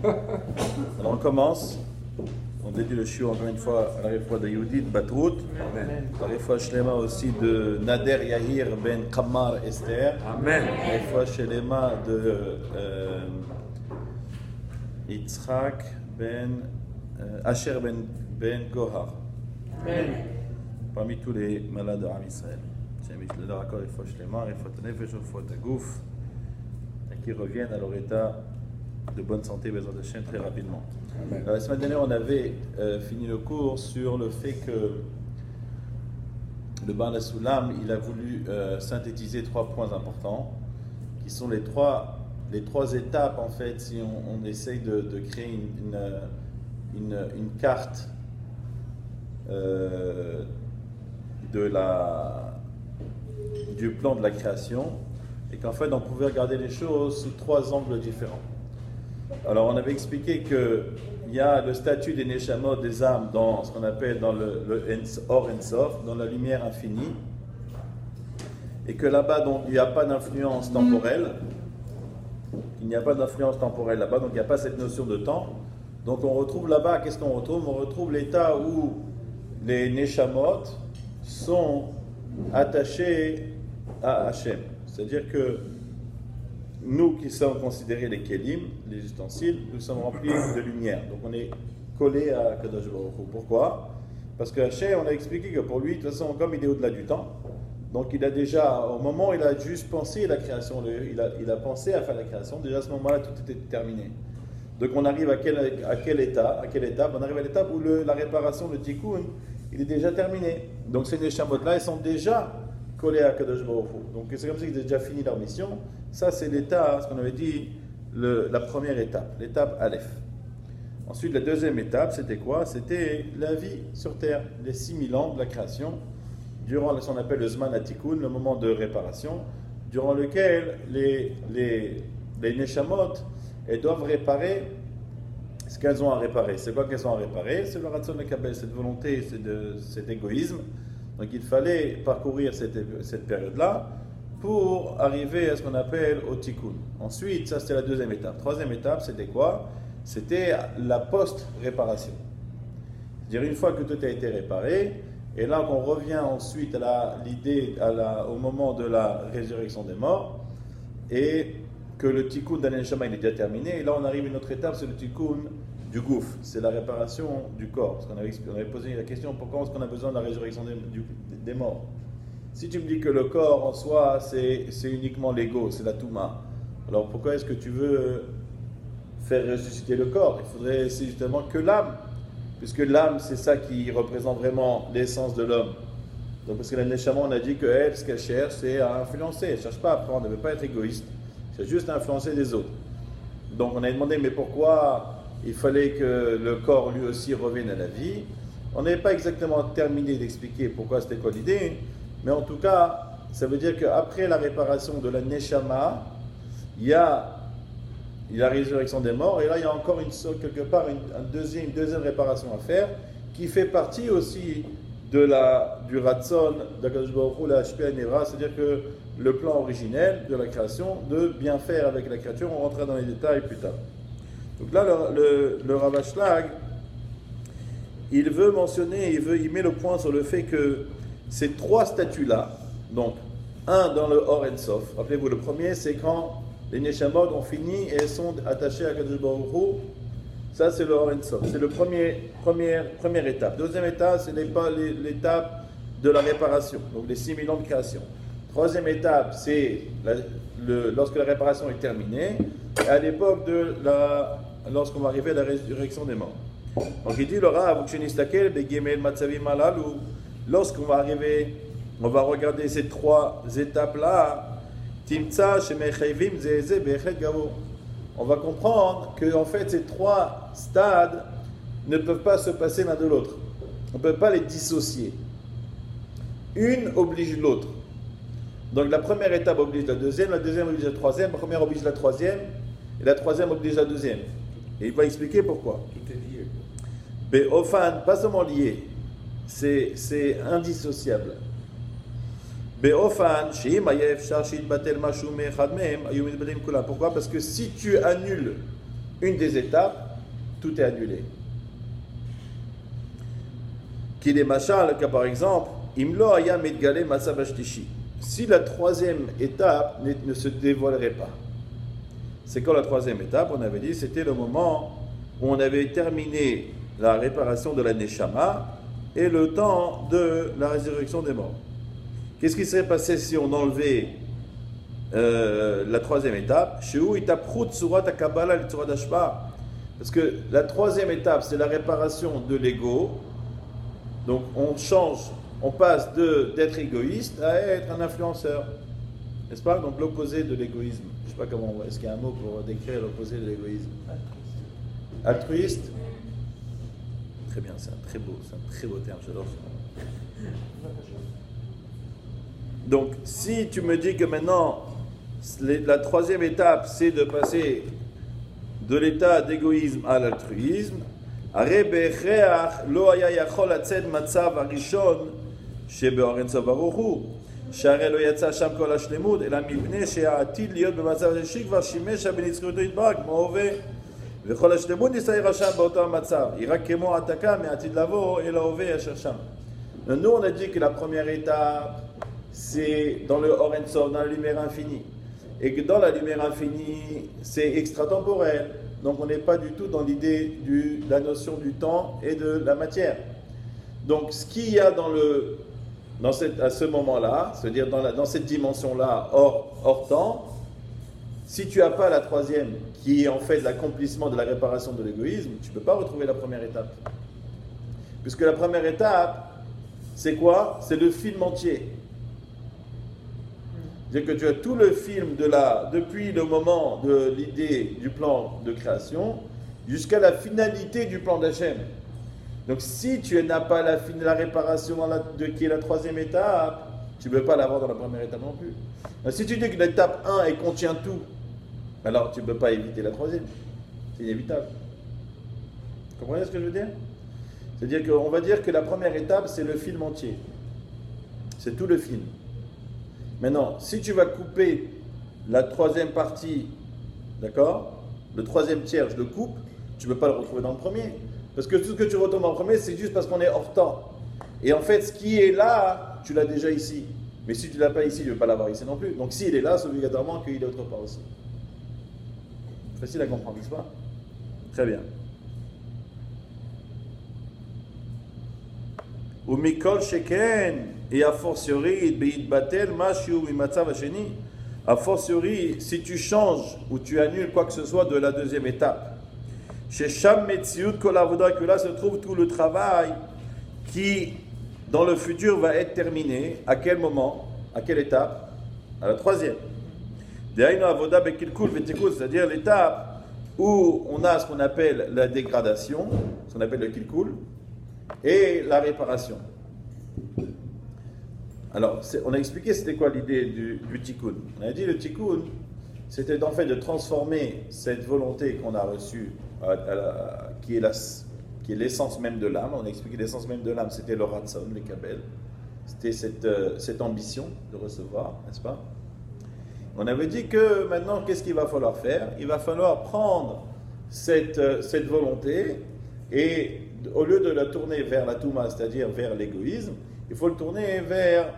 Alors on commence. On dédie le shiur encore une fois à la réfoua de Yehudit Batrout, la réfoua shlema aussi de Nader Yahir ben Kammar Esther, Amen. la réfoua shlema de Yitzhak ben Asher ben Gohar. Amen. Parmi tous les malades d'Am Israël. C'est la réfoua shlema, réfoua nefesh, réfoua tagouf, qui reviennent à leur état de bonne santé, Bezrat Hashem, très rapidement. Alors, la semaine dernière, on avait fini le cours sur le fait que le Baal HaSulam, il a voulu synthétiser 3 points importants, qui sont les trois étapes, en fait, si on essaye de créer une carte du plan de la création, et qu'en fait, on pouvait regarder les choses sous 3 angles différents. Alors, on avait expliqué qu'il y a le statut des Neshamot, des âmes, dans ce qu'on appelle dans le Or Ensof, dans la lumière infinie, et que là-bas, donc, il n'y a pas d'influence temporelle. Il n'y a pas d'influence temporelle là-bas, donc il n'y a pas cette notion de temps. Donc, on retrouve là-bas, qu'est-ce qu'on retrouve? On retrouve l'état où les Neshamot sont attachés à Hachem. C'est-à-dire que nous qui sommes considérés les kelim, les ustensiles, nous sommes remplis de lumière. Donc on est collés à Kadosh Baruch Hu. Pourquoi? Parce que Hachem, on a expliqué que pour lui, de toute façon, comme il est au-delà du temps, donc il a déjà, au moment où il a juste pensé à la création, il a pensé à faire la création, déjà à ce moment-là, tout était terminé. Donc on arrive à quelle étape? On arrive à l'étape où la réparation, le tikkun, il est déjà terminé. Donc ces neshamot-là, ils sont déjà collés à Kadosh Baruch Hu. Donc c'est comme ça qu'ils ont déjà fini leur mission. Ça, c'est l'état, ce qu'on avait dit, la première étape, l'étape Aleph. Ensuite, la deuxième étape, c'était quoi? C'était la vie sur Terre, les 6000 ans de la création, durant ce qu'on appelle le Zman HaTikun, le moment de réparation, durant lequel les Neshamot, elles doivent réparer ce qu'elles ont à réparer. C'est quoi qu'elles ont à réparer? C'est le Ratzon Mekabel, cette volonté, cet égoïsme. Donc il fallait parcourir cette période-là pour arriver à ce qu'on appelle au tikkun. Ensuite, ça c'était la deuxième étape. Troisième étape, c'était quoi? C'était la post-réparation. C'est-à-dire une fois que tout a été réparé, et là qu'on revient ensuite au moment de la résurrection des morts, et que le tikkun d'An Neshama il est déjà terminé, et là on arrive à une autre étape, c'est le tikkun du gouffre, c'est la réparation du corps. Parce qu'on avait posé la question, pourquoi est-ce qu'on a besoin de la résurrection des morts? Si tu me dis que le corps en soi, c'est uniquement l'ego, c'est la Touma, alors pourquoi est-ce que tu veux faire ressusciter le corps? Il faudrait c'est justement que l'âme, puisque l'âme, c'est ça qui représente vraiment l'essence de l'homme. Donc parce que la Neshama, on a dit qu'elle, ce qu'elle cherche, c'est à influencer. Elle ne cherche pas à apprendre, elle ne veut pas être égoïste, elle cherche juste à influencer les autres. Donc on a demandé, mais pourquoi il fallait que le corps lui aussi revienne à la vie? On n'avait pas exactement terminé d'expliquer pourquoi c'était quoi l'idée, mais en tout cas, ça veut dire qu'après la réparation de la Neshama, il y a la résurrection des morts, et là il y a encore quelque part une deuxième réparation à faire, qui fait partie aussi du Ratzon d'Akadosh Baruch Hu, la Hashpia Nevra, c'est-à-dire que le plan originel de la création, de bien faire avec la créature, on rentrera dans les détails plus tard. Donc là, le Rav Ashlag, il veut mentionner, il met le point sur le fait que ces 3 statuts-là, donc un dans le Or Ensof, rappelez-vous, le premier c'est quand les Neshamot ont fini et elles sont attachées à Kadosh Baruch Hu, ça c'est le Or Ensof, c'est la première étape. Deuxième étape, c'est l'étape de la réparation, donc les 6000 ans de création. Troisième étape, c'est lorsque la réparation est terminée, et à l'époque lorsqu'on va arriver à la résurrection des morts. Donc il dit le Rav, lorsqu'on va arriver, on va regarder ces 3 étapes-là, on va comprendre que en fait ces 3 stades ne peuvent pas se passer l'un de l'autre. On ne peut pas les dissocier. Une oblige l'autre. Donc la première étape oblige la deuxième oblige la troisième, la première oblige la troisième, et la troisième oblige la deuxième. Et il va expliquer pourquoi. Tout est lié. Be'ofan, pas seulement lié, c'est indissociable. Be'ofan, she'im ayef shar she'itbatel mashu me'echad mehem, ayu mitbalim kulam. Pourquoi? Parce que si tu annules une des étapes, tout est annulé. Qu'il est machal, que par exemple, Imlo aya mitgale matzav ashlishi. Si la troisième étape ne se dévoilerait pas. C'est quand la troisième étape, on avait dit, c'était le moment où on avait terminé la réparation de la Neshama et le temps de la résurrection des morts. Qu'est-ce qui serait passé si on enlevait la troisième étape? Parce que la troisième étape, c'est la réparation de l'ego. Donc on change, on passe d'être égoïste à être un influenceur. N'est-ce pas? Donc l'opposé de l'égoïsme. Je ne sais pas comment on voit. Est-ce qu'il y a un mot pour décrire l'opposé de l'égoïsme? Altruiste. Très bien, c'est un très beau terme, j'adore ça. Donc, si tu me dis que maintenant, la troisième étape, c'est de passer de l'état d'égoïsme à l'altruisme, lo haya yachol latzet matzav harishon shebe'oren Sof Baruch Hu, שהרי לא יצא שם כל השלמות, אלא מפני שהעתיד להיות במצב השלישי כבר שימש בנצחיותו יתברך כמו הווה, וכל השלמות נסתיירה שם באותו המצב, היא רק כמו העתקה מהעתיד לבוא אל ההווה אשר שם. Nous on a dit que la première étape c'est dans le Or Ein Sof, dans la lumière infinie, et que dans la lumière infinie c'est extratemporel, donc on n'est pas du tout dans l'idée de la notion du temps et de la matière. Donc ce qu'il y a à ce moment-là, c'est-à-dire dans cette dimension-là, hors temps, si tu n'as pas la troisième, qui est en fait l'accomplissement de la réparation de l'égoïsme, tu ne peux pas retrouver la première étape. Puisque la première étape, c'est quoi? C'est le film entier. C'est-à-dire que tu as tout le film depuis le moment de l'idée du plan de création jusqu'à la finalité du plan d'Hachem. Donc si tu n'as pas la réparation qui est la troisième étape, tu ne peux pas l'avoir dans la première étape non plus. Donc, si tu dis que l'étape 1 elle contient tout, alors tu ne peux pas éviter la troisième. C'est inévitable. Vous comprenez ce que je veux dire? C'est-à-dire qu'on va dire que la première étape, c'est le film entier. C'est tout le film. Maintenant, si tu vas couper la troisième partie, d'accord? Le troisième tiers, je le coupe, tu ne peux pas le retrouver dans le premier. Parce que tout ce que tu retrouves en premier, c'est juste parce qu'on est hors temps. Et en fait, ce qui est là, tu l'as déjà ici. Mais si tu ne l'as pas ici, tu ne veux pas l'avoir ici non plus. Donc s'il est là, c'est obligatoirement qu'il est autre part aussi. Facile à comprendre, n'est-ce pas? Très bien. Ou mikol sheken, et a fortiori, beitbatel, mashu, mimatzav hasheni. A fortiori, si tu changes ou tu annules quoi que ce soit de la deuxième étape. Chez Sham Metziut Kolavoda, que là se trouve tout le travail qui, dans le futur, va être terminé. À quel moment? À quelle étape? À la troisième. C'est-à-dire l'étape où on a ce qu'on appelle la dégradation, ce qu'on appelle le kilkul, et la réparation. Alors, on a expliqué c'était quoi l'idée du tikkun. On a dit le tikkun, c'était en fait de transformer cette volonté qu'on a reçue, qui est l'essence même de l'âme. On a expliqué l'essence même de l'âme, c'était le ratson, le kabel. C'était cette ambition de recevoir, n'est-ce pas? On avait dit que maintenant, qu'est-ce qu'il va falloir faire? Il va falloir prendre cette volonté et au lieu de la tourner vers la touma, c'est-à-dire vers l'égoïsme, il faut le tourner vers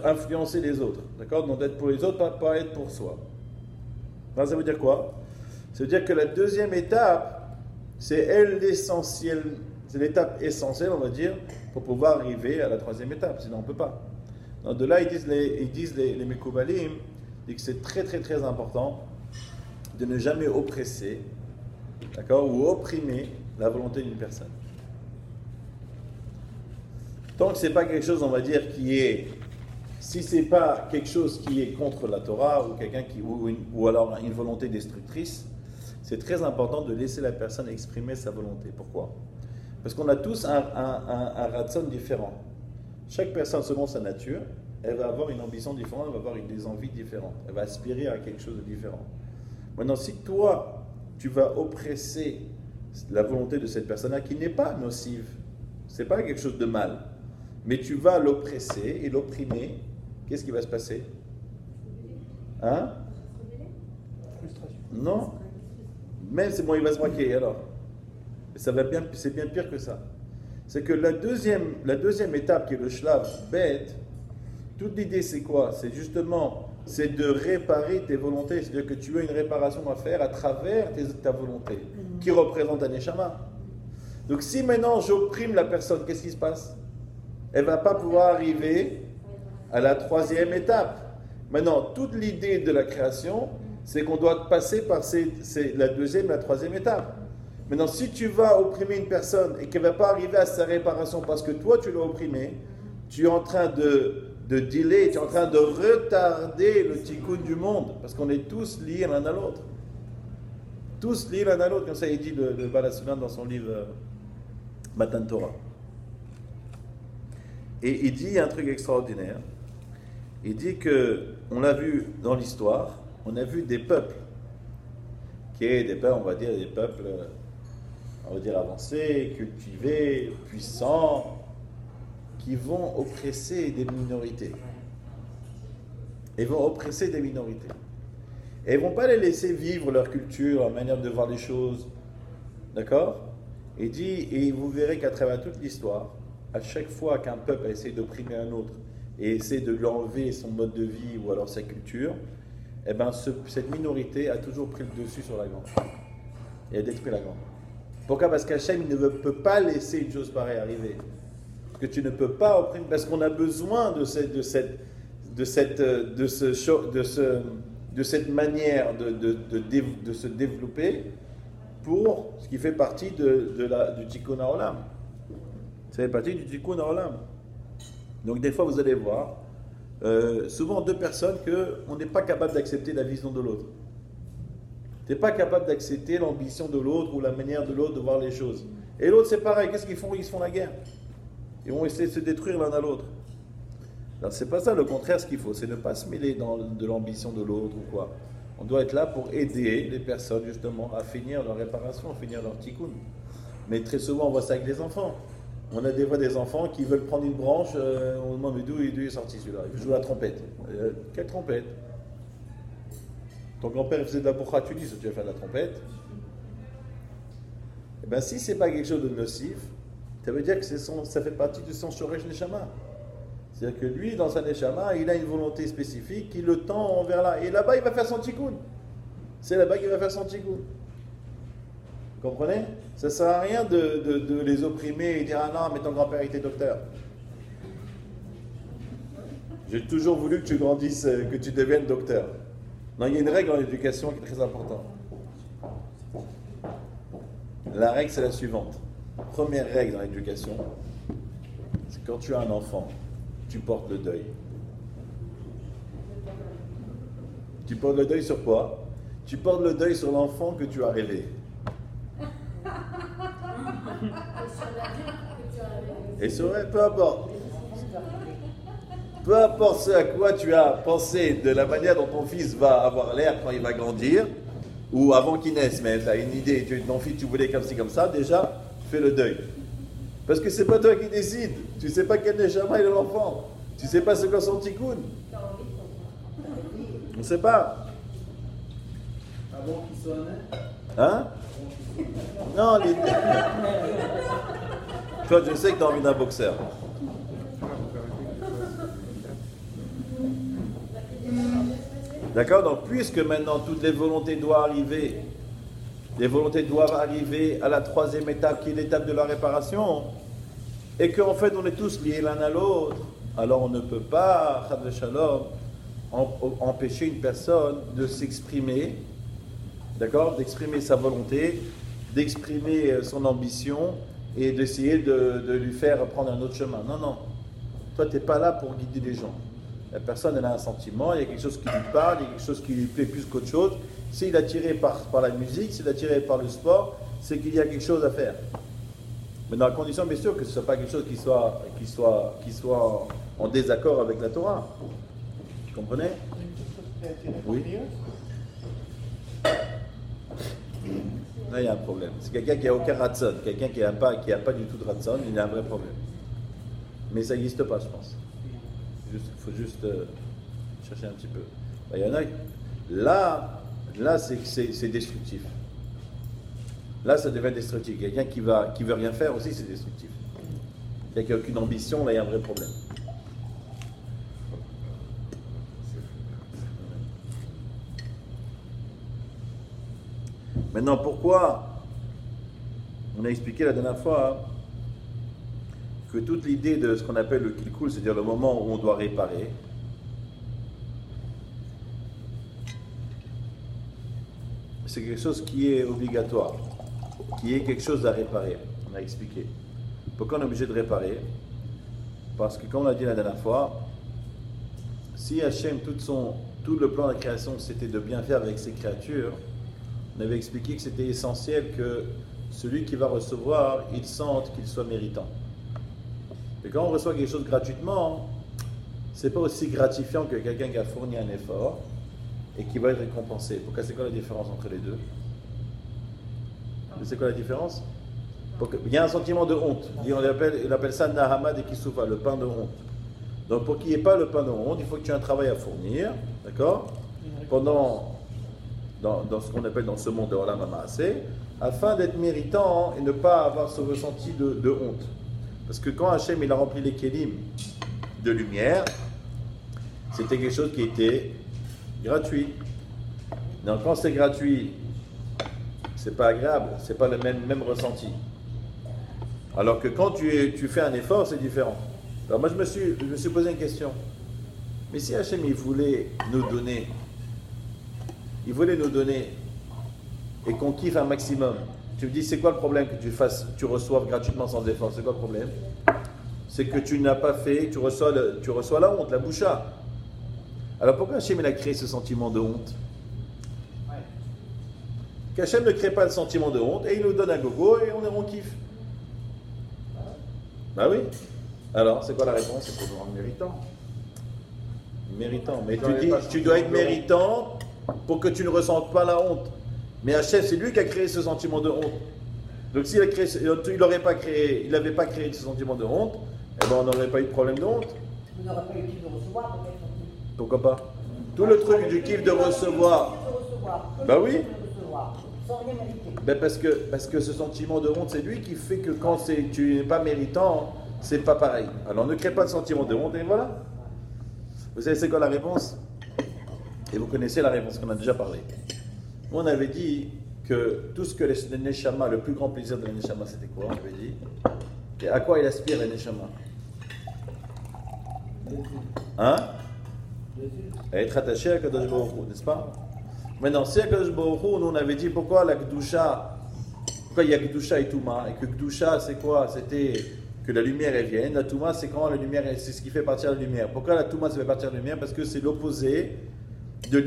influencer les autres. D'accord? Donc d'être pour les autres, pas être pour soi. Alors, ça veut dire quoi? Ça veut dire que la deuxième étape, c'est l'essentiel, c'est l'étape essentielle, on va dire, pour pouvoir arriver à la troisième étape. Sinon, on ne peut pas. Donc, de là, ils disent les Mekoubalim, que c'est très très très important de ne jamais oppresser, d'accord, ou opprimer la volonté d'une personne. Tant que ce n'est pas quelque chose, on va dire, si ce n'est pas quelque chose qui est contre la Torah, ou alors une volonté destructrice, c'est très important de laisser la personne exprimer sa volonté. Pourquoi? Parce qu'on a tous un ratson différent. Chaque personne, selon sa nature, elle va avoir une ambition différente, elle va avoir des envies différentes, elle va aspirer à quelque chose de différent. Maintenant, si toi, tu vas oppresser la volonté de cette personne-là, qui n'est pas nocive, ce n'est pas quelque chose de mal, mais tu vas l'oppresser et l'opprimer, qu'est-ce qui va se passer? Hein? Non. Même c'est bon, il va se braquer alors. Et ça va bien, c'est bien pire que ça. C'est que la deuxième étape qui est le shlav bête, toute l'idée c'est quoi? C'est justement, c'est de réparer tes volontés. C'est-à-dire que tu as une réparation à faire à travers ta volonté, qui représente un neshama. Donc si maintenant j'opprime la personne, qu'est-ce qui se passe? Elle ne va pas pouvoir arriver à la troisième étape. Maintenant, toute l'idée de la création, c'est qu'on doit passer par la deuxième, la troisième étape. Maintenant, si tu vas opprimer une personne et qu'elle ne va pas arriver à sa réparation parce que toi tu l'as opprimée, tu es en train de delay, tu es en train de retarder le tikkun du monde, parce qu'on est tous liés l'un à l'autre. Tous liés l'un à l'autre, comme ça il dit le Baal HaSulam dans son livre Matan Torah. Et il dit un truc extraordinaire. Il dit que, on l'a vu dans l'histoire, on a vu des peuples, on va dire des peuples, on va dire avancés, cultivés, puissants, qui vont oppresser des minorités. Ils vont oppresser des minorités. Et ils ne vont pas les laisser vivre leur culture, leur manière de voir les choses. D'accord? Il dit, et vous verrez qu'à travers toute l'histoire, à chaque fois qu'un peuple a essayé d'opprimer un autre et essaie de lui enlever son mode de vie ou alors sa culture, eh ben cette minorité a toujours pris le dessus sur la grande. Et a détruit la grande. Pourquoi? Parce qu'Hachem il ne peut pas laisser une chose pareille arriver. Parce que tu ne peux pas opprimer, parce qu'on a besoin de cette manière de se développer pour ce qui fait partie du Tikkun HaOlam. Ça fait partie du Tikkun HaOlam. Donc des fois vous allez voir, souvent deux personnes qu'on n'est pas capable d'accepter la vision de l'autre. Tu n'es pas capable d'accepter l'ambition de l'autre ou la manière de l'autre de voir les choses. Et l'autre c'est pareil, qu'est-ce qu'ils font? Ils se font la guerre. Ils vont essayer de se détruire l'un à l'autre. Alors c'est pas ça, le contraire, ce qu'il faut, c'est ne pas se mêler de l'ambition de l'autre ou quoi. On doit être là pour aider les personnes justement à finir leur réparation, à finir leur tikkun. Mais très souvent on voit ça avec les enfants. On a des fois des enfants qui veulent prendre une branche, on demande mais d'où est sorti celui-là? Il veut jouer à la trompette. Quelle trompette? Ton grand-père faisait de la bourra, tu dis, tu vas faire de la trompette. Eh bien si c'est pas quelque chose de nocif, ça veut dire que ça fait partie de son shoresh neshama. C'est-à-dire que lui, dans sa neshama, il a une volonté spécifique qui le tend envers là. Et là-bas, il va faire son tikkun. C'est là-bas qu'il va faire son tikkun. Vous comprenez? Ça ne sert à rien de les opprimer et dire ah non, mais ton grand-père était docteur. J'ai toujours voulu que tu grandisses, que tu deviennes docteur. Non, il y a une règle en éducation qui est très importante. La règle, c'est la suivante. Première règle dans l'éducation, c'est quand tu as un enfant, tu portes le deuil. Tu portes le deuil sur quoi? Tu portes le deuil sur l'enfant que tu as rêvé. Et sur peu importe. Peu importe ce à quoi tu as pensé de la manière dont ton fils va avoir l'air quand il va grandir, ou avant qu'il naisse, mais tu as une idée, ton fils tu voulais comme ci, comme ça, déjà, fais le deuil. Parce que c'est pas toi qui décides. Tu sais pas quel neshama est l'enfant. Tu sais pas ce qu'est son tikkun. On sait pas. Avant qu'il soit né. Hein? Non, toi, je sais que tu as envie d'un boxeur. D'accord? Donc, puisque maintenant toutes les volontés doivent arriver à la troisième étape, qui est l'étape de la réparation, et qu'en fait on est tous liés l'un à l'autre, alors on ne peut pas, Chad Shalom, empêcher une personne de s'exprimer, d'accord? D'exprimer sa volonté, d'exprimer son ambition, et d'essayer de lui faire prendre un autre chemin. Non, non. Toi, tu n'es pas là pour guider les gens. La personne, elle a un sentiment, il y a quelque chose qui lui parle, il y a quelque chose qui lui plaît plus qu'autre chose. S'il est attiré par la musique, s'il est attiré par le sport, c'est qu'il y a quelque chose à faire. Mais dans la condition, bien sûr, que ce ne soit pas quelque chose qui soit en désaccord avec la Torah. Vous comprenez? Oui. Là, il y a un problème. C'est quelqu'un qui n'a aucun ratson, quelqu'un qui n'a pas du tout de ratson, il a un vrai problème. Mais ça n'existe pas, je pense. Il faut juste chercher un petit peu. Il y en a. Là c'est destructif. là ça devient destructif. Quelqu'un qui veut rien faire aussi, c'est destructif. Quelqu'un qui n'a aucune ambition, là il y a un vrai problème. Maintenant, pourquoi on a expliqué la dernière fois que toute l'idée de ce qu'on appelle le kilkul, c'est-à-dire le moment où on doit réparer, c'est quelque chose qui est obligatoire, qui est quelque chose à réparer. On a expliqué. Pourquoi on est obligé de réparer? Parce que, comme on l'a dit la dernière fois, si Hachem, tout le plan de la création, c'était de bien faire avec ses créatures, on avait expliqué que c'était essentiel que celui qui va recevoir, il sente qu'il soit méritant. Et quand on reçoit quelque chose gratuitement, c'est pas aussi gratifiant que quelqu'un qui a fourni un effort et qui va être récompensé. Pourquoi c'est quoi la différence entre les deux? C'est quoi la différence? Il y a un sentiment de honte. Il appelle ça Nahama de Kisufa, le pain de honte. Donc pour qu'il n'y ait pas le pain de honte, il faut que tu aies un travail à fournir, d'accord? Dans ce qu'on appelle dans ce monde de Olam Hamaaseh, afin d'être méritant et ne pas avoir ce ressenti de honte. Parce que quand Hachem il a rempli les kélim de lumière, c'était quelque chose qui était gratuit. Donc quand c'est gratuit, c'est pas agréable, c'est pas le même ressenti. Alors que quand tu fais un effort, c'est différent. Alors moi je me suis posé une question. Mais si Hachem il voulait nous donner et qu'on kiffe un maximum, tu me dis c'est quoi le problème que tu reçoives gratuitement sans effort? C'est quoi le problème? C'est que tu n'as pas fait, tu reçois la honte, la boucha. Alors pourquoi Hachem il a créé ce sentiment de honte? Qu'Hachem ne crée pas le sentiment de honte et il nous donne un gogo et on kiffe. Bah oui. Alors c'est quoi la réponse? C'est pour nous rendre méritant. Méritant. Mais tu dois être méritant pour que tu ne ressentes pas la honte. Mais Hachem, c'est lui qui a créé ce sentiment de honte. Donc s'il n'avait pas créé ce sentiment de honte, eh ben on n'aurait pas eu de problème de honte. Vous n'aurez pas eu le kiff de recevoir, peut-être. Pourquoi pas? Tout le truc du kiff de recevoir. Bah oui. Sans rien mériter. Ben parce que ce sentiment de honte, c'est lui qui fait que quand tu n'es pas méritant, c'est pas pareil. Alors ne crée pas de sentiment de honte et voilà. Vous savez c'est quoi la réponse? Et vous connaissez la réponse qu'on a déjà parlé. On avait dit que tout ce que le Neshama, le plus grand plaisir de la Neshama, c'était quoi? On avait dit. Et à quoi il aspire la Neshama? Hein? À être attaché à Kadosh Baruch Hu, n'est-ce pas? Maintenant, si à Kadosh Baruch Hu, nous on avait dit pourquoi la Kedusha, pourquoi il y a Kedusha et Touma, et que Kedusha c'est quoi? C'était que la lumière elle vienne, la Touma c'est quand la lumière, c'est ce qui fait partir la lumière. Pourquoi la Touma ça fait partir la lumière? Parce que c'est l'opposé comment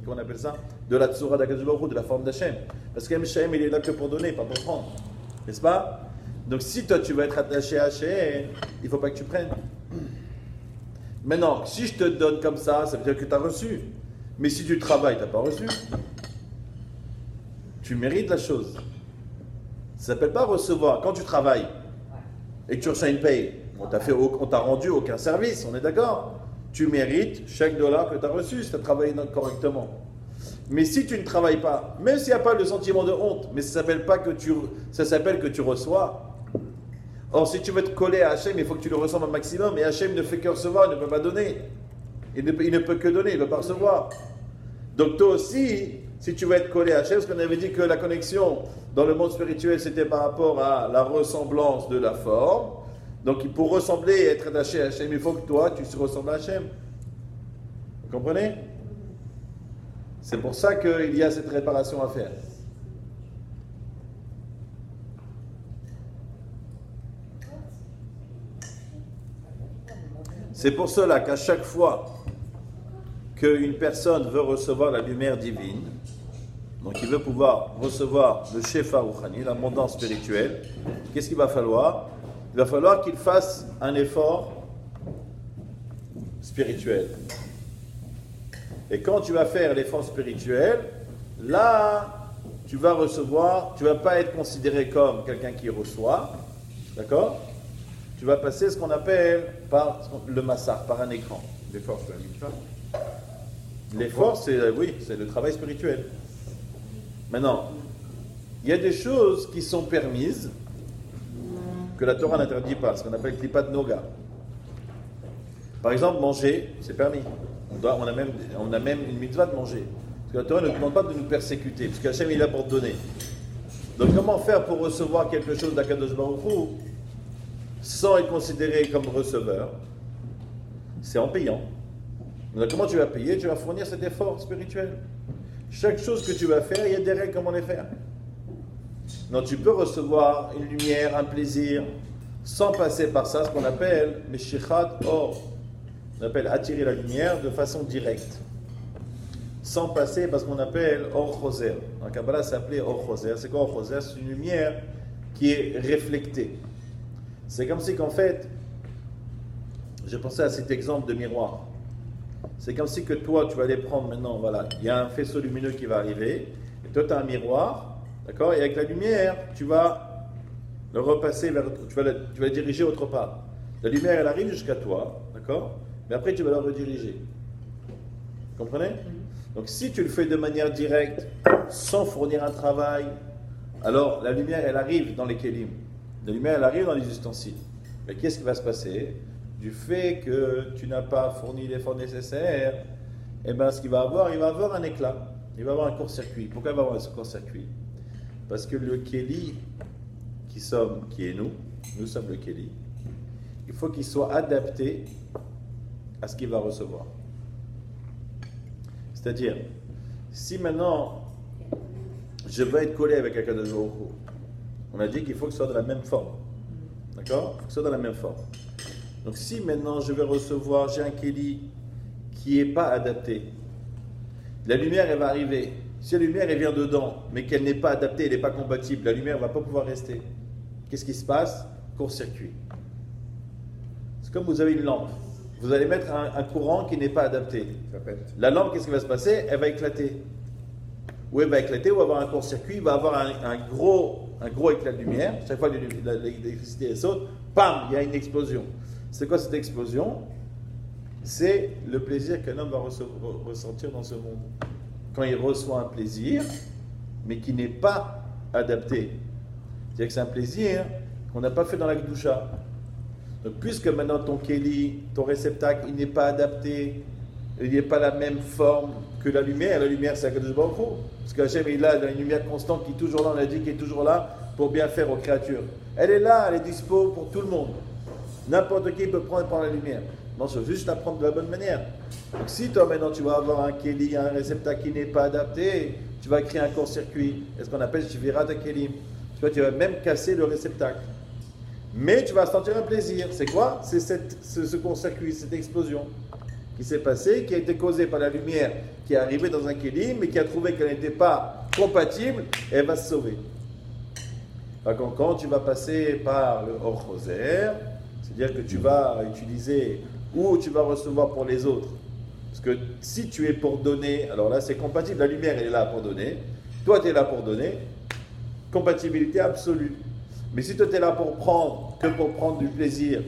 on appelle ça? De la Tzura d'Akadosh Baruch Hu, de la forme d'Hachem. Parce qu'Hachem il est là que pour donner, pas pour prendre. N'est-ce pas? Donc si toi tu veux être attaché à Hachem, il ne faut pas que tu prennes. Maintenant, si je te donne comme ça veut dire que tu as reçu. Mais si tu travailles, tu n'as pas reçu. Tu mérites la chose. Ça ne s'appelle pas recevoir. Quand tu travailles et que tu reçois une paye, on t'a rendu aucun service, on est d'accord? Tu mérites chaque dollar que tu as reçu si tu as travaillé correctement. Mais si tu ne travailles pas, même s'il n'y a pas le sentiment de honte, mais ça s'appelle que tu reçois. Or, si tu veux te coller à Hachem, il faut que tu le reçoives un maximum. Et Hachem ne fait que recevoir, il ne peut pas donner. Il ne peut que donner, il ne peut pas recevoir. Donc toi aussi, si tu veux être collé à Hachem, parce qu'on avait dit que la connexion dans le monde spirituel, c'était par rapport à la ressemblance de la forme. Donc pour ressembler et être attaché à Hachem, il faut que toi, tu ressembles à Hachem. Vous comprenez? C'est pour ça qu'il y a cette réparation à faire. C'est pour cela qu'à chaque fois qu'une personne veut recevoir la lumière divine, donc il veut pouvoir recevoir le Shefa Rouhani, l'abondance spirituelle, qu'est-ce qu'il va falloir? Il va falloir qu'il fasse un effort spirituel. Et quand tu vas faire l'effort spirituel, là, tu vas recevoir, tu ne vas pas être considéré comme quelqu'un qui reçoit, d'accord? Tu vas passer ce qu'on appelle par le massar, par un écran. L'effort, c'est la mitzvah. L'effort, c'est le travail spirituel. Maintenant, il y a des choses qui sont permises que la Torah n'interdit pas, ce qu'on appelle klipat noga. Par exemple, manger, c'est permis. On a même une mitzvah de manger. Parce que la Torah ne demande pas de nous persécuter, parce qu'Hachem il est là pour donner. Donc comment faire pour recevoir quelque chose d'Akadosh Baruch Hu sans être considéré comme receveur? C'est en payant. Donc comment tu vas payer? Tu vas fournir cet effort spirituel. Chaque chose que tu vas faire, il y a des règles comment les faire. Donc tu peux recevoir une lumière, un plaisir, sans passer par ça, ce qu'on appelle Meshichat Or. On appelle attirer la lumière de façon directe. Sans passer par ce qu'on appelle Or Choser. En Kabbalah, ça s'appelait Or Choser. C'est quoi Or Choser? C'est une lumière qui est réflectée. C'est comme si qu'en fait, j'ai pensé à cet exemple de miroir. C'est comme si que toi, tu vas aller prendre maintenant, voilà, il y a un faisceau lumineux qui va arriver, et toi, tu as un miroir, d'accord? Et avec la lumière, tu vas le repasser vers, tu vas le diriger autre part. La lumière, elle arrive jusqu'à toi, d'accord? Mais après, tu vas la rediriger. Vous comprenez? Donc, si tu le fais de manière directe, sans fournir un travail, alors la lumière, elle arrive dans les kélim. La lumière, elle arrive dans les ustensiles. Mais qu'est-ce qui va se passer? Du fait que tu n'as pas fourni l'effort nécessaire, eh bien, ce qu'il va avoir, il va avoir un éclat. Il va avoir un court-circuit. Pourquoi il va avoir un court-circuit? Parce que le kéli qui est nous sommes le kéli, il faut qu'il soit adapté à ce qu'il va recevoir. C'est-à-dire, si maintenant je veux être collé avec Akadosh Baruch Hu, on a dit qu'il faut que ce soit de la même forme. D'accord? Il faut que ce soit de la même forme. Donc si maintenant je vais recevoir, j'ai un kéli qui n'est pas adapté, la lumière elle va arriver. Si la lumière elle vient dedans, mais qu'elle n'est pas adaptée, elle n'est pas compatible, la lumière ne va pas pouvoir rester. Qu'est-ce qui se passe? Court-circuit. C'est comme vous avez une lampe. Vous allez mettre un courant qui n'est pas adapté. La lampe, qu'est-ce qui va se passer? Elle va éclater. Ou elle va éclater, ou avoir un court-circuit, il va avoir un gros éclat de lumière. Chaque fois que l'électricité saute, bam, il y a une explosion. C'est quoi cette explosion? C'est le plaisir qu'un homme va ressentir dans ce monde. Quand il reçoit un plaisir, mais qui n'est pas adapté. C'est-à-dire que c'est un plaisir qu'on n'a pas fait dans la Gdusha. Donc, puisque maintenant ton kéli, ton réceptacle, il n'est pas adapté, il n'est pas la même forme que la lumière c'est Akadosh Baruch Hu. Parce qu'Hachem, il a une lumière constante qui est toujours là, on a dit qu'il est toujours là pour bien faire aux créatures. Elle est là, elle est dispo pour tout le monde. N'importe qui peut prendre la lumière. Non, il faut juste la prendre de la bonne manière. Donc si toi maintenant tu vas avoir un kéli, un réceptacle qui n'est pas adapté, tu vas créer un court-circuit. C'est ce qu'on appelle shivirat kélim. Tu vas même casser le réceptacle. Mais tu vas sentir un plaisir. C'est quoi? C'est ce court-circuit, cette explosion qui s'est passée, qui a été causée par la lumière qui est arrivée dans un kélim, mais qui a trouvé qu'elle n'était pas compatible, et elle va se sauver. Quand tu vas passer par le Or Choser, c'est-à-dire que tu vas utiliser ou tu vas recevoir pour les autres. Parce que si tu es pour donner, alors là c'est compatible, la lumière elle est là pour donner, toi tu es là pour donner, compatibilité absolue. Mais si toi tu es là pour prendre, que pour prendre du plaisir,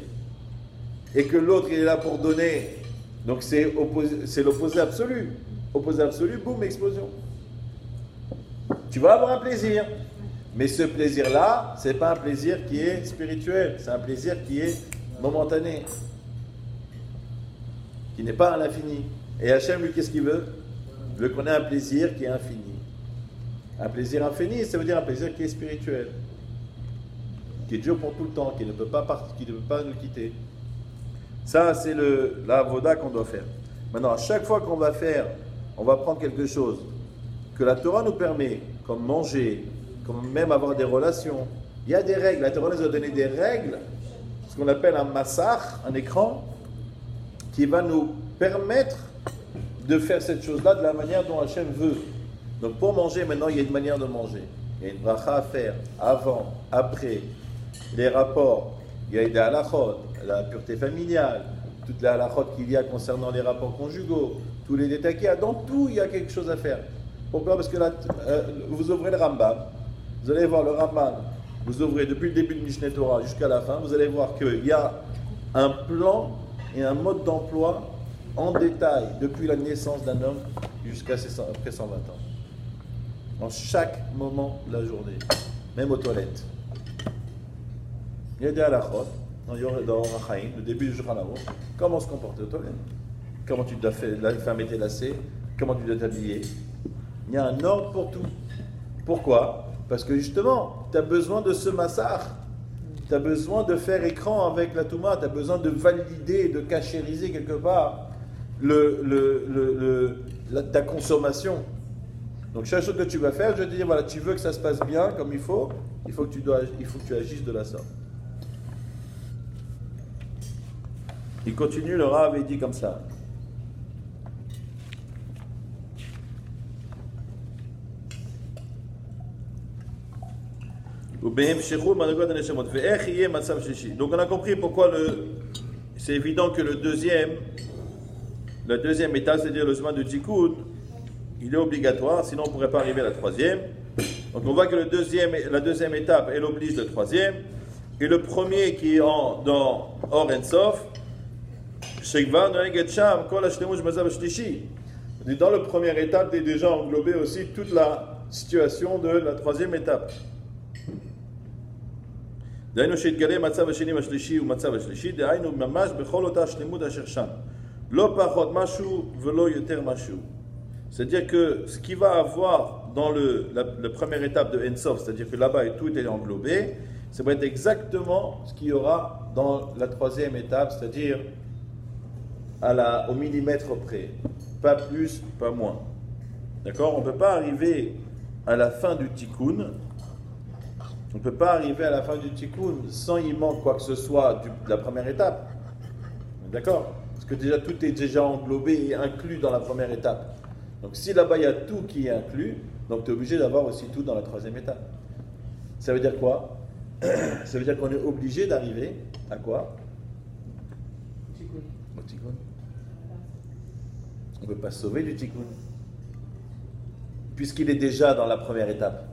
et que l'autre il est là pour donner, donc c'est l'opposé absolu. Opposé absolu, boum, explosion. Tu vas avoir un plaisir. Mais ce plaisir-là, ce n'est pas un plaisir qui est spirituel, c'est un plaisir qui est momentané, qui n'est pas à l'infini. Et Hachem, lui, qu'est-ce qu'il veut? Il veut qu'on ait un plaisir qui est infini. Un plaisir infini, ça veut dire un plaisir qui est spirituel, qui est dur pour tout le temps, qui ne peut pas nous quitter. Ça, c'est la voda qu'on doit faire. Maintenant, à chaque fois qu'on va faire, on va prendre quelque chose que la Torah nous permet, comme manger, comme même avoir des relations. Il y a des règles. La Torah nous a donné des règles, ce qu'on appelle un massach, un écran, qui va nous permettre de faire cette chose-là de la manière dont Hachem veut. Donc pour manger, maintenant, il y a une manière de manger. Il y a une bracha à faire, avant, après, les rapports. Il y a des halachot, la pureté familiale, toutes les halachot qu'il y a concernant les rapports conjugaux, tous les détails qu'il y a. Dans tout, il y a quelque chose à faire. Pourquoi? Parce que là, vous ouvrez le Rambam, vous allez voir le Rambam, vous ouvrez depuis le début de Mishneh Torah jusqu'à la fin, vous allez voir qu'il y a un plan et un mode d'emploi en détail depuis la naissance d'un homme jusqu'à après 120 ans. En chaque moment de la journée, même aux toilettes. Il y a des halakhot, dans Orach Chaim, le début du Shulchan Aruch, comment se comporter aux toilettes, comment tu dois faire, la femme est lacée, comment tu dois t'habiller. Il y a un ordre pour tout. Pourquoi? Parce que justement, tu as besoin de ce massar. Tu as besoin de faire écran avec la Touma, tu as besoin de valider, de cachériser quelque part ta consommation. Donc chaque chose que tu vas faire, je vais te dire, voilà, tu veux que ça se passe bien comme il faut que tu agisses de la sorte. Il continue, le Rav, et dit comme ça. Donc on a compris pourquoi c'est évident que la deuxième étape, c'est-à-dire le chemin de Tikkun, il est obligatoire, sinon on ne pourrait pas arriver à la troisième. Donc on voit que la deuxième étape, elle oblige le troisième. Et le premier qui est dans Or En Sof, dans le première étape, tu es déjà englobé aussi toute la situation de la troisième étape. דהיינו שהתגלה מצב השני והשלישי ומצב השלישי, דהיינו ממש בכל אותה שלמות אשר שם. לא פחות משהו ולא יותר משהו. C'est-à-dire que ce qui va avoir dans la première étape de Ensof, c'est-à-dire que là-bas tout est englobé, ça va être exactement ce qu'il y aura dans la troisième étape, c'est-à-dire au millimètre près. Pas plus, pas moins. D'accord? On ne peut pas arriver à la fin du Tikkun. On ne peut pas arriver à la fin du Tikkun sans y manque quoi que ce soit de la première étape. D'accord? Parce que déjà tout est déjà englobé et inclus dans la première étape. Donc si là-bas il y a tout qui est inclus, donc tu es obligé d'avoir aussi tout dans la troisième étape. Ça veut dire quoi? Ça veut dire qu'on est obligé d'arriver à quoi? Au Tikkun. On ne peut pas se sauver du Tikkun. Puisqu'il est déjà dans la première étape.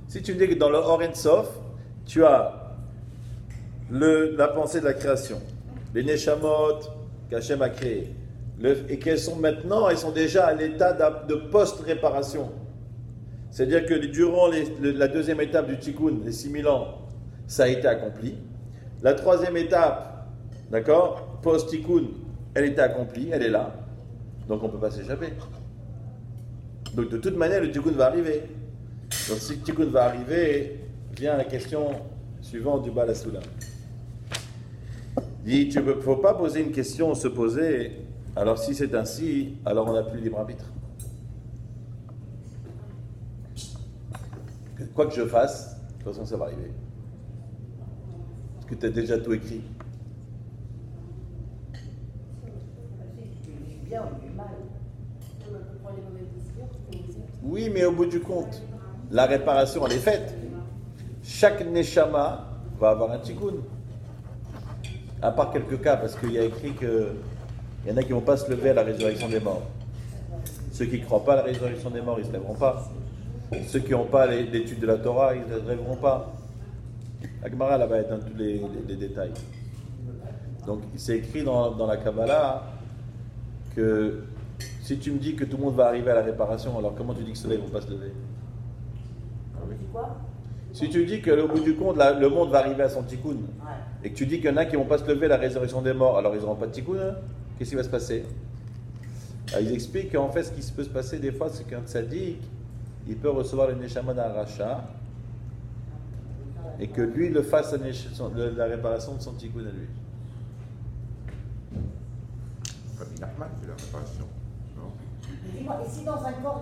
Si tu me dis que dans le Or En Sof, tu as la pensée de la création, les Neshamot qu'Hachem a créé, et qu'elles sont maintenant, elles sont déjà à l'état de post-réparation. C'est-à-dire que durant la deuxième étape du Tikkun, les 6000 ans, ça a été accompli. La troisième étape, d'accord, post-Tikkun, elle était accomplie, elle est là. Donc on ne peut pas s'échapper. Donc de toute manière, le Tikkun va arriver. Donc si le Tikkun va arriver, vient la question suivante du Baal HaSulam. Il dit, il ne faut pas poser une question, se poser, alors si c'est ainsi, alors on n'a plus libre arbitre. Quoi que je fasse, de toute façon ça va arriver. Parce que tu as déjà tout écrit. Oui, mais au bout du compte, la réparation, elle est faite. Chaque Neshama va avoir un Tikkun. À part quelques cas, parce qu'il y a écrit qu'il y en a qui ne vont pas se lever à la résurrection des morts. Ceux qui ne croient pas à la résurrection des morts, ils ne se lèveront pas. Ceux qui n'ont pas l'étude de la Torah, ils ne se lèveront pas. La Gemara, là, va être dans tous les détails. Donc, c'est écrit dans la Kabbalah que si tu me dis que tout le monde va arriver à la réparation, alors comment tu dis que ceux-là ne vont pas se lever? Si tu dis que au bout du compte, le monde va arriver à son tikkun, et que tu dis qu'il y en a qui ne vont pas se lever à la résurrection des morts, alors ils n'auront pas de tikkun, hein? Qu'est-ce qui va se passer? Alors, ils expliquent qu'en fait, ce qui peut se passer des fois, c'est qu'un tzaddik, il peut recevoir le neshama d'un rachat, et que lui le fasse la réparation de son tikkun à lui. Rabbi Nachman fait la réparation, non? Dis-moi, et si dans un corps,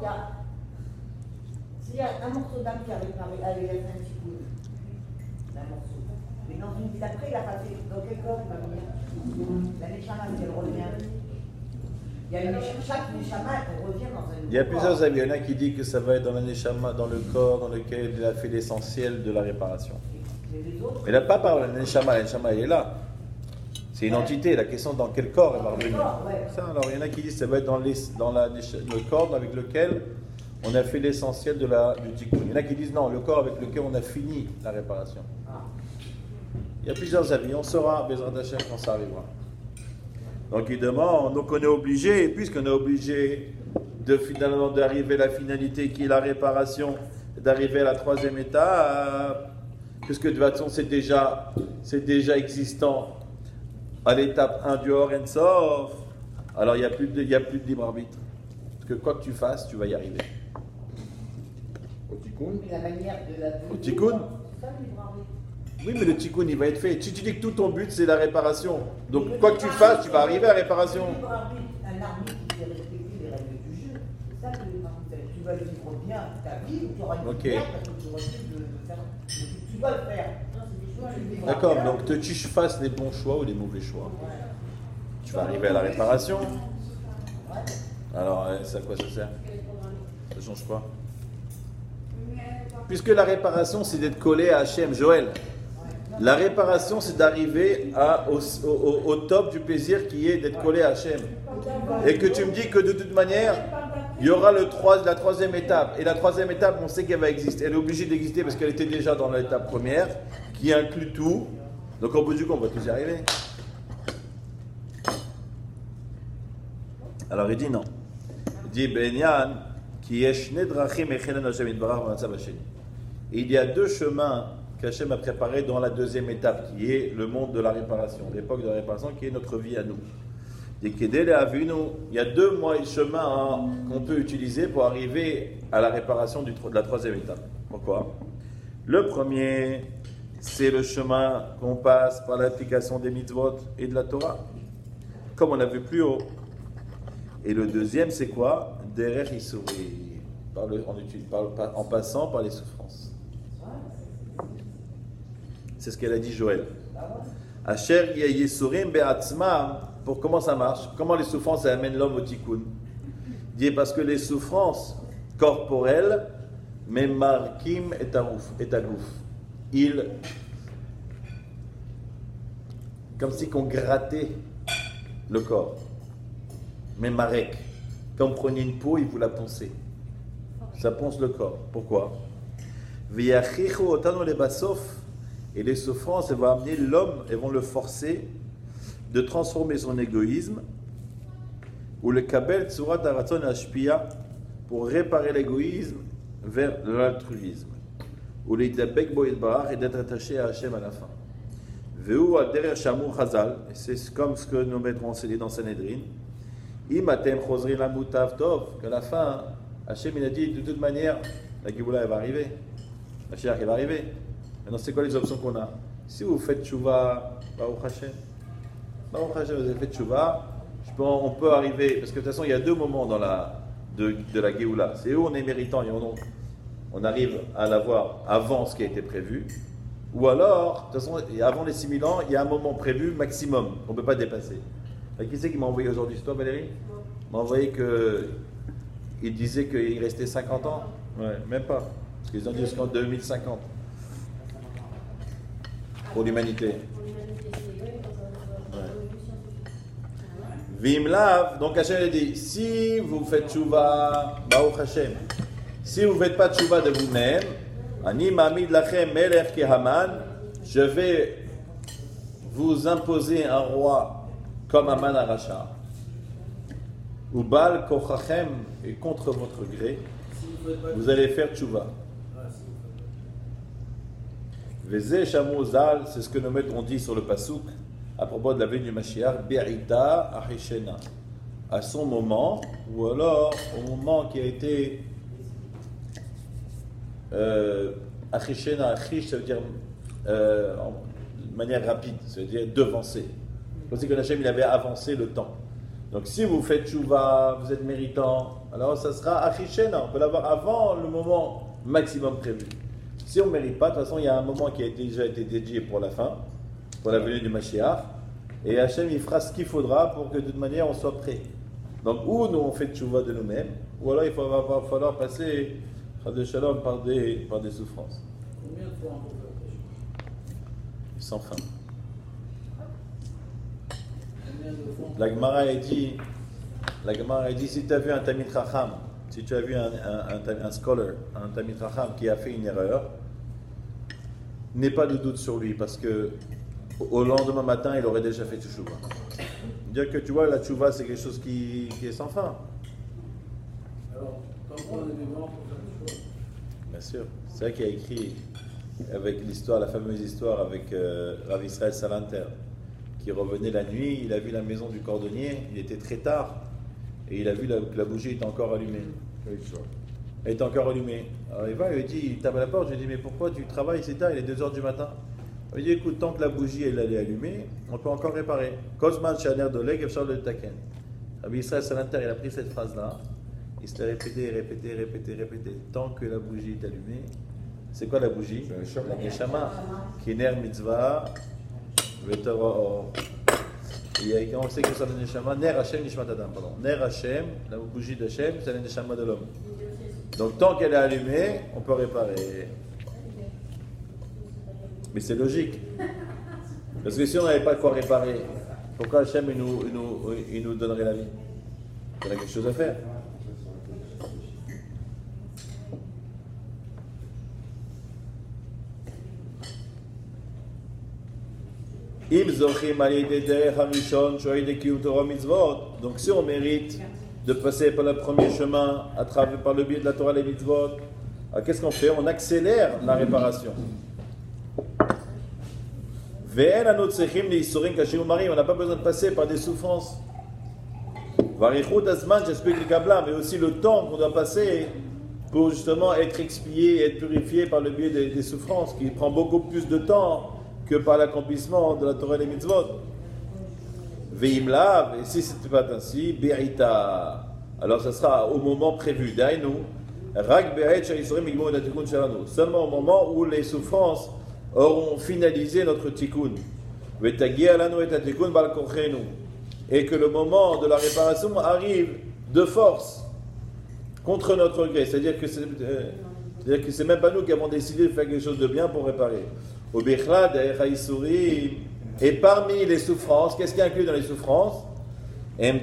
s'il y a un morceau d'âme qui a réparé, avec un tikkun, un morceau, mais dans une vie d'après, il a passé, dans quel corps il va venir? La neshama, si elle revient. Il y a chaque neshama, elle revient dans un. Il y a plusieurs avis. Il y en a qui disent que ça va être dans la neshama, dans le corps dans lequel il a fait l'essentiel de la réparation. Mais il n'a pas parlé de la neshama elle est là. C'est une entité, la question dans quel corps elle va revenir. Ça, alors il y en a qui disent que ça va être dans le corps avec lequel on a fait l'essentiel du tikkun. Il y en a qui disent non, le corps avec lequel on a fini la réparation. Il y a plusieurs avis, on saura, Bezrat Hashem, quand ça arrivera. Donc il demande, donc on est obligé, puisqu'on est obligé de finalement d'arriver à la finalité qui est la réparation, d'arriver à la troisième étape, puisque de toute façon c'est déjà existant à l'étape 1 du Or En Sof, alors il n'y a plus de libre arbitre. Parce que quoi que tu fasses, tu vas y arriver. Au tikkun. Mais la manière de la Au tikkun. c'est ça, le libre arbitre. Oui, mais le tikkun, il va être fait. Si tu dis que tout ton but, c'est la réparation, donc quoi que tu fasses, tu vas arriver à la réparation. Le libre arbitre, un arbitre qui fait respecter les règles du jeu, c'est ça que le libre arbitre. Tu vas le vivre bien ta vie ou tu auras une Ok. vie bien parce que tu refuses de faire. Tu vas le faire. Non, c'est des choix, le libre D'accord, arbitre. donc que tu fasses les bons choix ou les mauvais choix. Ouais. Tu vas arriver à la réparation. Ouais. Alors, ça à quoi ça sert? Ça change quoi? Puisque la réparation, c'est d'être collé à Hachem. Joël, la réparation, c'est d'arriver au top du plaisir qui est d'être collé à Hachem. Et que tu me dis que de toute manière, il y aura la troisième étape. Et la troisième étape, on sait qu'elle va exister. Elle est obligée d'exister parce qu'elle était déjà dans l'étape première, qui inclut tout. Donc au bout du compte, on va tous y arriver. Alors il dit non. Il dit Benyan, qui est il y a deux chemins qu'Hachem a préparés dans la deuxième étape, qui est le monde de la réparation, l'époque de la réparation, qui est notre vie à nous. Il y a deux chemins qu'on peut utiliser pour arriver à la réparation de la troisième étape. Pourquoi? Le premier, c'est le chemin qu'on passe par l'application des mitzvot et de la Torah, comme on a vu plus haut. Et le deuxième, c'est quoi? Derrière Issouri, en passant par les souffrances. C'est ce qu'elle a dit Joël. Asher Yisurim Be'atzma. Pour comment ça marche? Comment les souffrances amènent l'homme au tikkun? Il dit parce que les souffrances corporelles, Memarkim et Agouf, ils, comme si qu'on grattait le corps. Memarek, quand on prenait une peau, il vous la ponçait. Ça ponce le corps. Pourquoi? V'yachichu otanu lebasof. Et les souffrances, elles vont amener l'homme, elles vont le forcer de transformer son égoïsme ou le kabel tsurat haratzon hashpia pour réparer l'égoïsme vers l'altruisme ou l'idabek bo yitbarach et d'être attaché à Hachem à la fin. Veu al derer shamur chazal, c'est comme ce que nos maîtres ont enseigné dans Sanhedrin. Im atem chozrin lamutav tov, qu'à la fin Hachem il a dit de toute manière la Géoula elle va arriver, la Mashiach elle va arriver. Maintenant, c'est quoi les options qu'on a? Si vous faites tchouva, Baruch Hashem, vous avez fait tchouva, on peut arriver, parce que de toute façon, il y a deux moments de la Géoula. C'est où on est méritant et on arrive à l'avoir avant ce qui a été prévu, ou alors, de toute façon, avant les 6000 ans, il y a un moment prévu maximum, qu'on ne peut pas dépasser. Qui c'est qui m'a envoyé aujourd'hui? C'est toi, Valérie? Il m'a envoyé qu'il disait qu'il restait 50 ans. Ouais, même pas. Parce qu'ils ont dit jusqu'en 2050. Pour l'humanité. Vimlav, donc Hachem a dit, si vous faites tchouva, Baruch Hashem, si vous ne faites pas tchouva de vous-même, Ani mamid lachem melech kehaman, je vais vous imposer un roi comme Haman Aracha. Ou Bal kochachem, et contre votre gré, vous allez faire tchouva. Vezé Shamu Zal, c'est ce que nos maîtres ont dit sur le Passouk à propos de la venue du Mashiach, Be'ita Achishena, à son moment, ou alors au moment qui a été Achishena, Achish, ça veut dire de manière rapide, ça veut dire devancer. Comme si que Hachem il avait avancé le temps. Donc si vous faites tchouva, vous êtes méritant, alors ça sera Achishena, on peut l'avoir avant le moment maximum prévu. Si on ne mérite pas, de toute façon, il y a un moment qui a déjà été dédié pour la fin, pour la venue du Mashiach. Et Hachem, il fera ce qu'il faudra pour que de toute manière, on soit prêt. Donc, ou nous, on fait tchouva de nous-mêmes, ou alors il va falloir passer de shalom par des souffrances. Combien de fois on peut faire Sans fin. Combien de fois La Gemara a dit, si tu as vu un Tamid Chacham, si tu as vu un scholar, un Tamid Chacham qui a fait une erreur, n'aie pas de doute sur lui, parce que au lendemain matin, il aurait déjà fait tchouva. Dire que tu vois, la tchouva, c'est quelque chose qui est sans fin. Alors, tant qu'on est vivant, pour faire des choses. Bien sûr. C'est vrai qu'il a écrit avec l'histoire, la fameuse histoire avec Rav Israël Salanter, qui revenait la nuit, il a vu la maison du cordonnier, il était très tard, et il a vu que la bougie était encore allumée. Quelle histoire? Elle était encore allumée. Alors il va, il lui dit, il tape à la porte, je lui dis, mais pourquoi tu travailles, c'est tard, il est 2h du matin. Il dit, écoute, tant que la bougie elle est allumée, on peut encore réparer. Kozman Shaner Doleg, Efshar le Taken. Rabbi Israël Salanter, il a pris cette phrase-là, il se l'a répété, tant que la bougie est allumée. C'est quoi la bougie? C'est La Neshama. Qui est Ner Mitzvah, Vetorah. On sait que c'est la Neshama, Ner Hashem Nishmat Adam, pardon. Ner Hashem, la bougie d'Hashem, c'est la Neshama de l'homme. Donc tant qu'elle est allumée, on peut réparer. Mais c'est logique. Parce que si on n'avait pas de quoi réparer, pourquoi Hachem il nous donnerait la vie? Il y a quelque chose à faire. Donc si on mérite de passer par le premier chemin à travers par le biais de la Torah et les mitzvot, alors qu'est-ce qu'on fait? On accélère la réparation. On n'a pas besoin de passer par des souffrances. J'explique le Kabbalah, mais aussi le temps qu'on doit passer pour justement être expié, être purifié par le biais des souffrances, qui prend beaucoup plus de temps que par l'accomplissement de la Torah et les mitzvot. Veimlav, et si ce n'était pas ainsi, Berita, alors ça sera au moment prévu. Dainu, Rak Beret Shaisorim Igmo Datikun Shalanu, seulement au moment où les souffrances auront finalisé notre tikkun. Vetagi Alanu et Tatikun Bal Kochenu, et que le moment de la réparation arrive de force, contre notre gré. C'est-à-dire que c'est même pas nous qui avons décidé de faire quelque chose de bien pour réparer. Et parmi les souffrances, qu'est-ce qui est inclus dans les souffrances? Même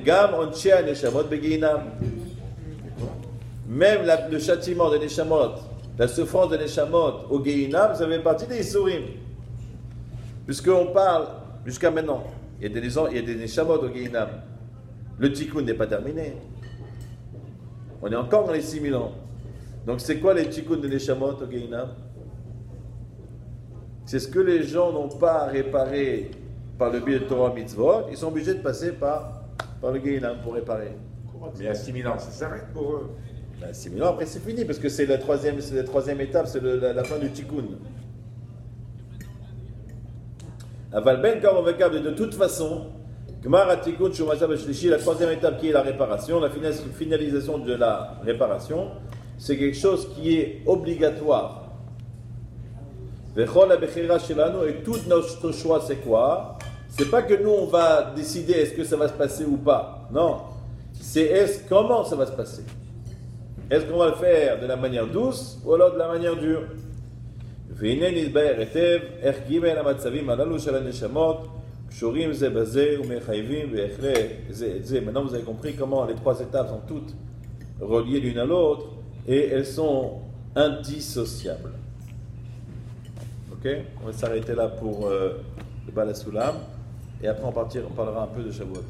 le châtiment de Neshamot, la souffrance de Neshamot au Geinam, ça fait partie des Isurim. Puisqu'on parle, jusqu'à maintenant, il y a des Neshamot au Geinam. Le Tikkun n'est pas terminé. On est encore dans les 6000 ans. Donc c'est quoi les Tikkun de Neshamot au Geinam? C'est ce que les gens n'ont pas réparé par le biais de Torah Mitzvot, ils sont obligés de passer par le Geinam pour réparer. Mais à 6000 ans, ça s'arrête pour eux. À 6000 ans, après c'est fini, parce que c'est la troisième étape, c'est la fin du Tikkun. Aval ben karovekab, de toute façon, Gmar Tikkun Shumasa B'Shlishi, la troisième étape qui est la réparation, la finalisation de la réparation, c'est quelque chose qui est obligatoire. Et tout notre choix, c'est quoi? C'est pas que nous, on va décider est-ce que ça va se passer ou pas. Non. C'est comment ça va se passer. Est-ce qu'on va le faire de la manière douce ou alors de la manière dure? Maintenant, vous avez compris comment les trois étapes sont toutes reliées l'une à l'autre et elles sont indissociables. Okay. On va s'arrêter là pour le Bala Sulam et après on parlera un peu de Shavuot.